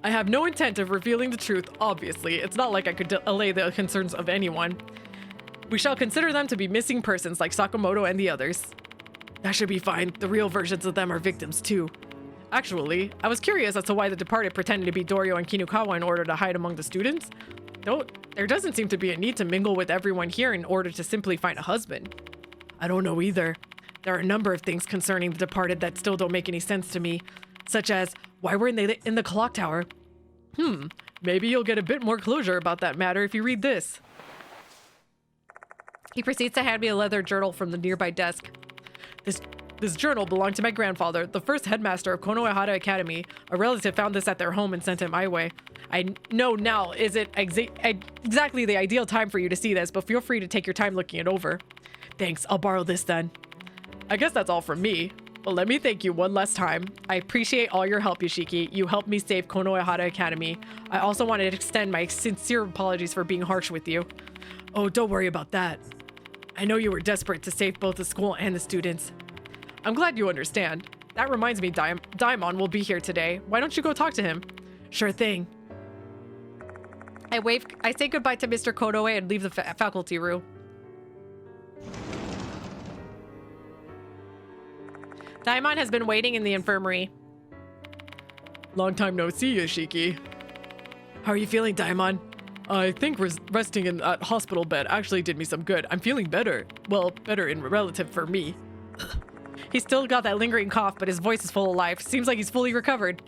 S1: I have no intent of revealing the truth, obviously. It's not like I could allay the concerns of anyone. We shall consider them to be missing persons like Sakamoto and the others. That should be fine. The real versions of them are victims too. Actually, I was curious as to why the departed pretended to be Dorio and Kinukawa in order to hide among the students. Though, there doesn't seem to be a need to mingle with everyone here in order to simply find a husband. I don't know either. There are a number of things concerning the departed that still don't make any sense to me. Such as, why weren't they in the clock tower? Maybe you'll get a bit more closure about that matter if you read this. He proceeds to hand me a leather journal from the nearby desk. This journal belonged to my grandfather, the first headmaster of Konohara Academy. A relative found this at their home and sent it my way. I know now isn't exactly the ideal time for you to see this, but feel free to take your time looking it over. Thanks, I'll borrow this then. I guess that's all from me. Well, let me thank you one last time. I appreciate all your help, Yoshiki. You helped me save Konohara Academy. I also wanted to extend my sincere apologies for being harsh with you. Oh, don't worry about that. I know you were desperate to save both the school and the students. I'm glad you understand. That reminds me, Daimon will be here today. Why don't you go talk to him? Sure thing. I say goodbye to Mr. Konoe and leave the faculty room. Daimon has been waiting in the infirmary. Long time no see, Yoshiki. How are you feeling, Daimon? I think resting in that hospital bed actually did me some good. I'm feeling better. Well, better in relative for me. He's still got that lingering cough, but his voice is full of life. Seems like he's fully recovered.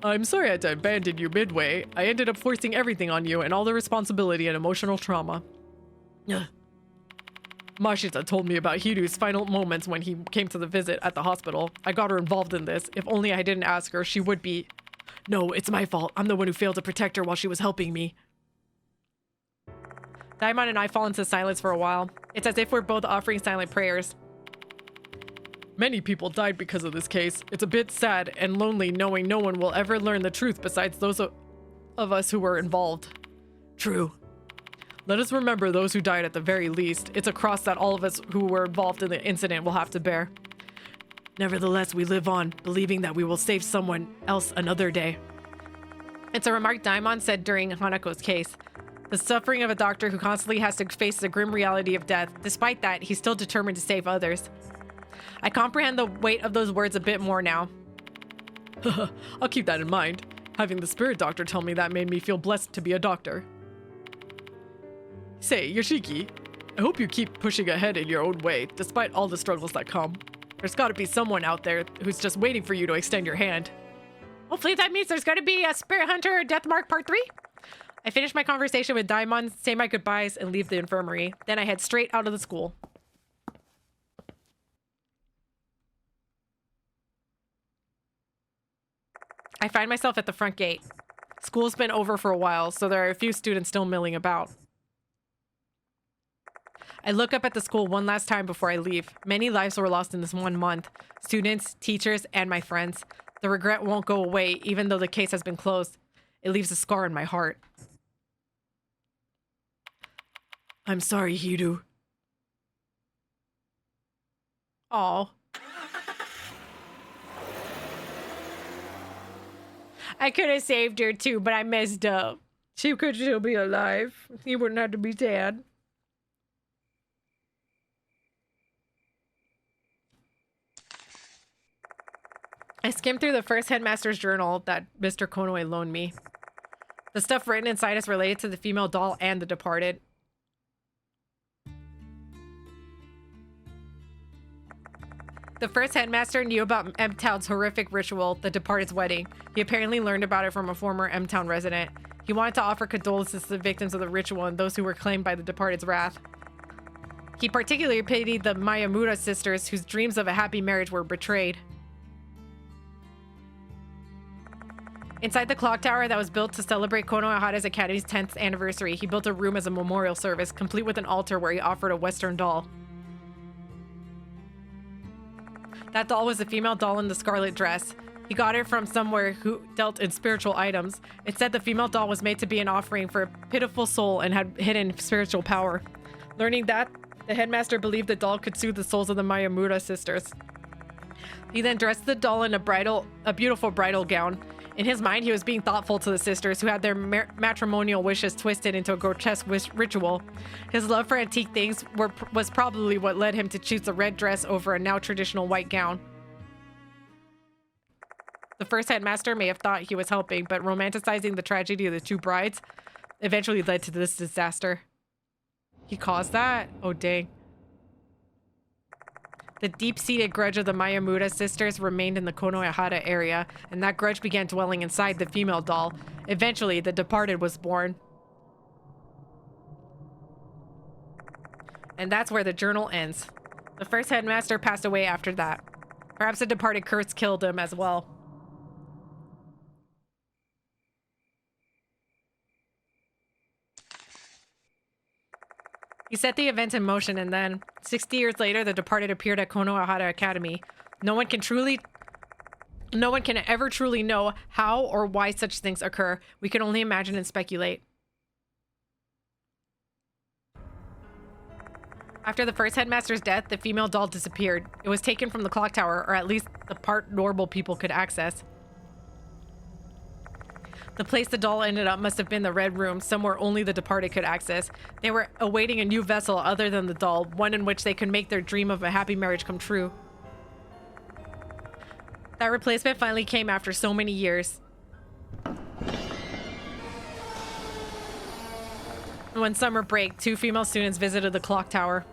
S1: I'm sorry I had to abandon you midway. I ended up forcing everything on you and all the responsibility and emotional trauma. Mashita told me about Hiru's final moments when he came to the visit at the hospital. I got her involved in this. If only I didn't ask her, she would be... No, it's my fault. I'm the one who failed to protect her while she was helping me. Daimon and I fall into silence for a while. It's as if we're both offering silent prayers. Many people died because of this case. It's a bit sad and lonely knowing no one will ever learn the truth besides those of us who were involved. True. Let us remember those who died at the very least. It's a cross that all of us who were involved in the incident will have to bear. Nevertheless, we live on, believing that we will save someone else another day. It's a remark Daimon said during Hanako's case. The suffering of a doctor who constantly has to face the grim reality of death. Despite that, he's still determined to save others. I comprehend the weight of those words a bit more now. I'll keep that in mind. Having the spirit doctor tell me that made me feel blessed to be a doctor. Say, Yoshiki, I hope you keep pushing ahead in your own way, despite all the struggles that come. There's gotta be someone out there who's just waiting for you to extend your hand. Hopefully that means there's gonna be a Spirit Hunter Deathmark Part 3? I finish my conversation with Daimon, say my goodbyes, and leave the infirmary. Then I head straight out of the school. I find myself at the front gate. School's been over for a while, so there are a few students still milling about. I look up at the school one last time before I leave. Many lives were lost in this 1 month. Students, teachers, and my friends. The regret won't go away, even though the case has been closed. It leaves a scar in my heart. I'm sorry, Hiru. Aw. I could have saved her too, but I messed up. She could still be alive. He wouldn't have to be sad. I skimmed through the first headmaster's journal that Mr. Konoe loaned me. The stuff written inside is related to the female doll and the departed. The first headmaster knew about M-Town's horrific ritual, the departed's wedding. He apparently learned about it from a former M-Town resident. He wanted to offer condolences to the victims of the ritual and those who were claimed by the departed's wrath. He particularly pitied the Miyamura sisters whose dreams of a happy marriage were betrayed. Inside the clock tower that was built to celebrate Konohara's Academy's 10th anniversary, he built a room as a memorial service, complete with an altar where he offered a Western doll. That doll was a female doll in the scarlet dress. He got it from somewhere who dealt in spiritual items. It said the female doll was made to be an offering for a pitiful soul and had hidden spiritual power. Learning that, the headmaster believed the doll could soothe the souls of the Miyamura sisters. He then dressed the doll in a beautiful bridal gown. In his mind, he was being thoughtful to the sisters who had their matrimonial wishes twisted into a grotesque ritual. His love for antique things was probably what led him to choose the red dress over a now traditional white gown. The first headmaster may have thought he was helping, but romanticizing the tragedy of the two brides eventually led to this disaster. He caused that? Oh, dang. The deep-seated grudge of the Miyamura sisters remained in the Konohara area, and that grudge began dwelling inside the female doll. Eventually, the departed was born. And that's where the journal ends. The first headmaster passed away after that. Perhaps the departed curse killed him as well. He set the event in motion, and then, 60 years later, the departed appeared at Konohara Academy. No one can ever truly know how or why such things occur. We can only imagine and speculate. After the first headmaster's death, the female doll disappeared. It was taken from the clock tower, or at least the part normal people could access. The place the doll ended up must have been the Red Room, somewhere only the departed could access. They were awaiting a new vessel other than the doll, one in which they could make their dream of a happy marriage come true. That replacement finally came after so many years. One summer break, 2 female students visited the clock tower.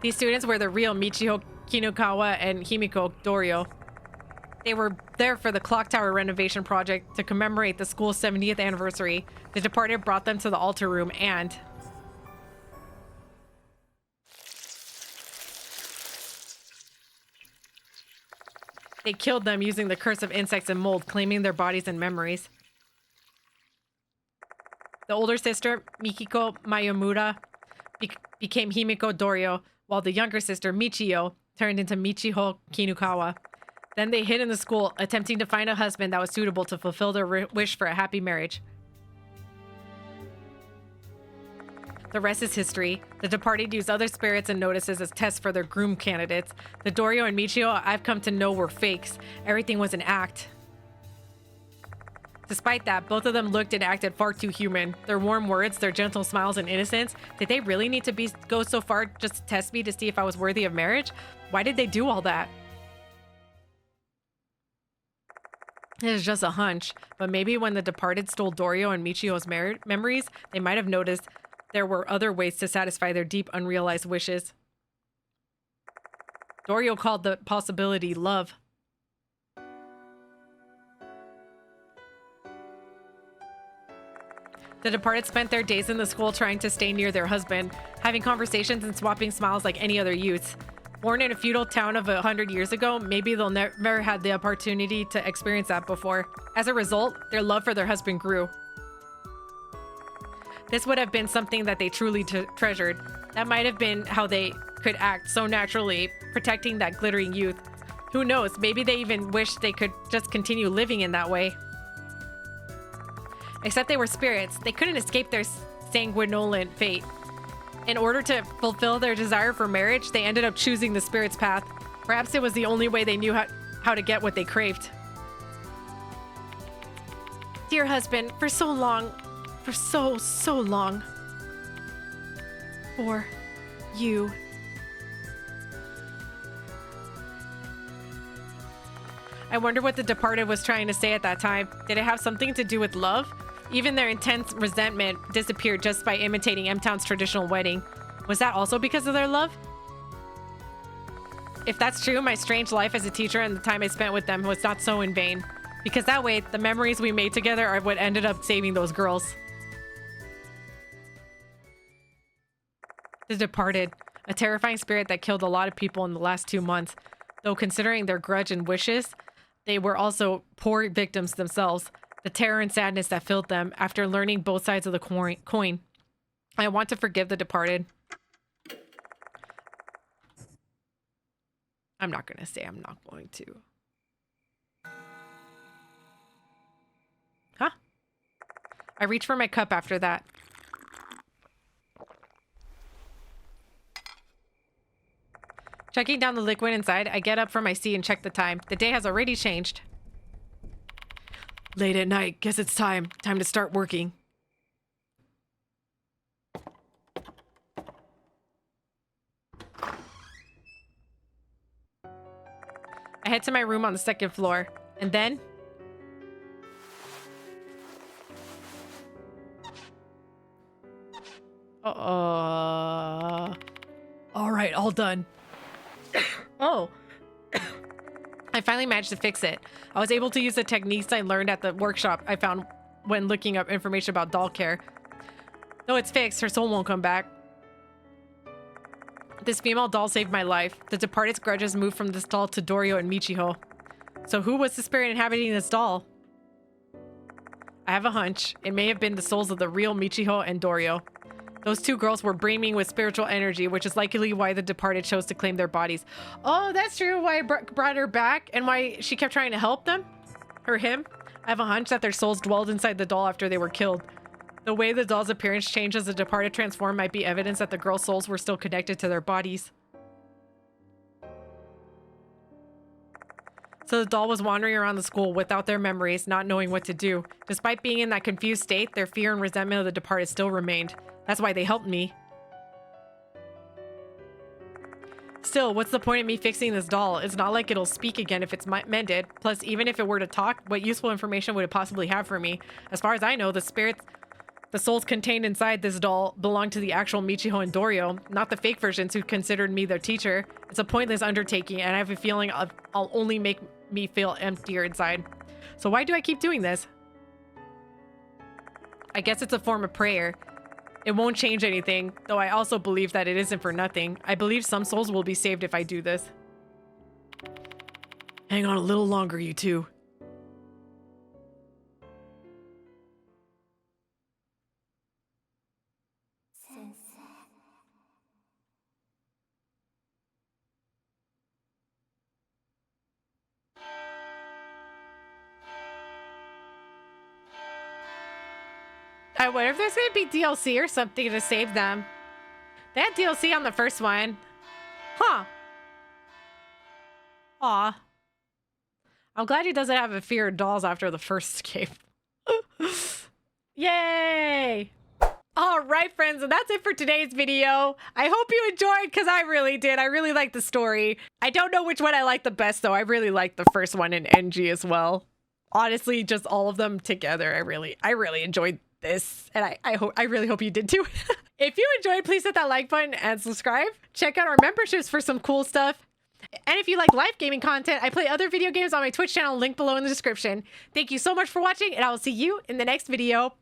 S1: These students were the real Michiho Kinukawa and Himiko Dorio. They were there for the clock tower renovation project to commemorate the school's 70th anniversary. The departed brought them to the altar room and... they killed them using the curse of insects and mold, claiming their bodies and memories. The older sister, Mikiko Mayamura, became Himiko Dorio, while the younger sister, Michiyo, turned into Michiho Kinukawa. Then they hid in the school, attempting to find a husband that was suitable to fulfill their wish for a happy marriage. The rest is history. The departed used other spirits and notices as tests for their groom candidates. The Dorio and Michio I've come to know were fakes. Everything was an act. Despite that, both of them looked and acted far too human. Their warm words, their gentle smiles and innocence. Did they really need to go so far just to test me to see if I was worthy of marriage? Why did they do all that? It is just a hunch, but maybe when the departed stole Dorio and Michio's memories, they might have noticed there were other ways to satisfy their deep, unrealized wishes. Dorio called the possibility love. The departed spent their days in the school trying to stay near their husband, having conversations and swapping smiles like any other youths. Born in a feudal town of 100 years ago, maybe they'll never had the opportunity to experience that before. As a result, their love for their husband grew. This would have been something that they truly treasured. That might have been how they could act so naturally, protecting that glittering youth. Who knows, maybe they even wished they could just continue living in that way. Except they were spirits. They couldn't escape their sanguinolent fate. In order to fulfill their desire for marriage, they ended up choosing the spirit's path. Perhaps it was the only way they knew how to get what they craved. Dear husband, for so long, for so long, for you. I wonder what the departed was trying to say at that time. Did it have something to do with love? Even their intense resentment disappeared just by imitating M-Town's traditional wedding. Was that also because of their love? If that's true, my strange life as a teacher and the time I spent with them was not so in vain. Because that way, the memories we made together are what ended up saving those girls. The departed, a terrifying spirit that killed a lot of people in the last 2 months. Though considering their grudge and wishes, they were also poor victims themselves. The terror and sadness that filled them after learning both sides of the coin. I want to forgive the departed. I'm not going to say I'm not going to. Huh? I reach for my cup after that. Checking down the liquid inside, I get up from my seat and check the time. The day has already changed. Late at night. Guess it's time. Time to start working. I head to my room on the 2nd floor. And then... All right, all done. Oh. I finally managed to fix it. I was able to use the techniques I learned at the workshop I found when looking up information about doll care. Though it's fixed, her soul won't come back. This female doll saved my life. The departed's grudges moved from this doll to Dorio and Michiho. So who was the spirit inhabiting this doll? I have a hunch. It may have been the souls of the real Michiho and Dorio. Those two girls were brimming with spiritual energy, which is likely why the departed chose to claim their bodies. Oh, that's true. Why I brought her back and why she kept trying to help them? Or him? I have a hunch that their souls dwelled inside the doll after they were killed. The way the doll's appearance changed as the departed transformed might be evidence that the girls' souls were still connected to their bodies. So the doll was wandering around the school without their memories, not knowing what to do. Despite being in that confused state, their fear and resentment of the departed still remained. That's why they helped me. Still, what's the point of me fixing this doll? It's not like it'll speak again if it's mended. Plus, even if it were to talk, what useful information would it possibly have for me? As far as I know, the souls contained inside this doll belong to the actual Michiho and Dorio, not the fake versions who considered me their teacher. It's a pointless undertaking, and I have a feeling I'll only make me feel emptier inside. So why do I keep doing this? I guess it's a form of prayer. It won't change anything, though I also believe that it isn't for nothing. I believe some souls will be saved if I do this. Hang on a little longer, you two. I wonder if there's gonna be DLC or something to save them. They had DLC on the first one. Huh. Aw. I'm glad he doesn't have a fear of dolls after the first escape. Yay! All right, friends, and that's it for today's video. I hope you enjoyed, because I really did. I really liked the story. I don't know which one I liked the best, though. I really liked the first one in NG as well. honestly, just all of them together, I really enjoyed this, and I really hope you did too. If you enjoyed, please hit that like button and subscribe. Check out our memberships for some cool stuff. And if you like live gaming content, I play other video games on my Twitch channel, link below in the description. Thank you so much for watching, and I will see you in the next video.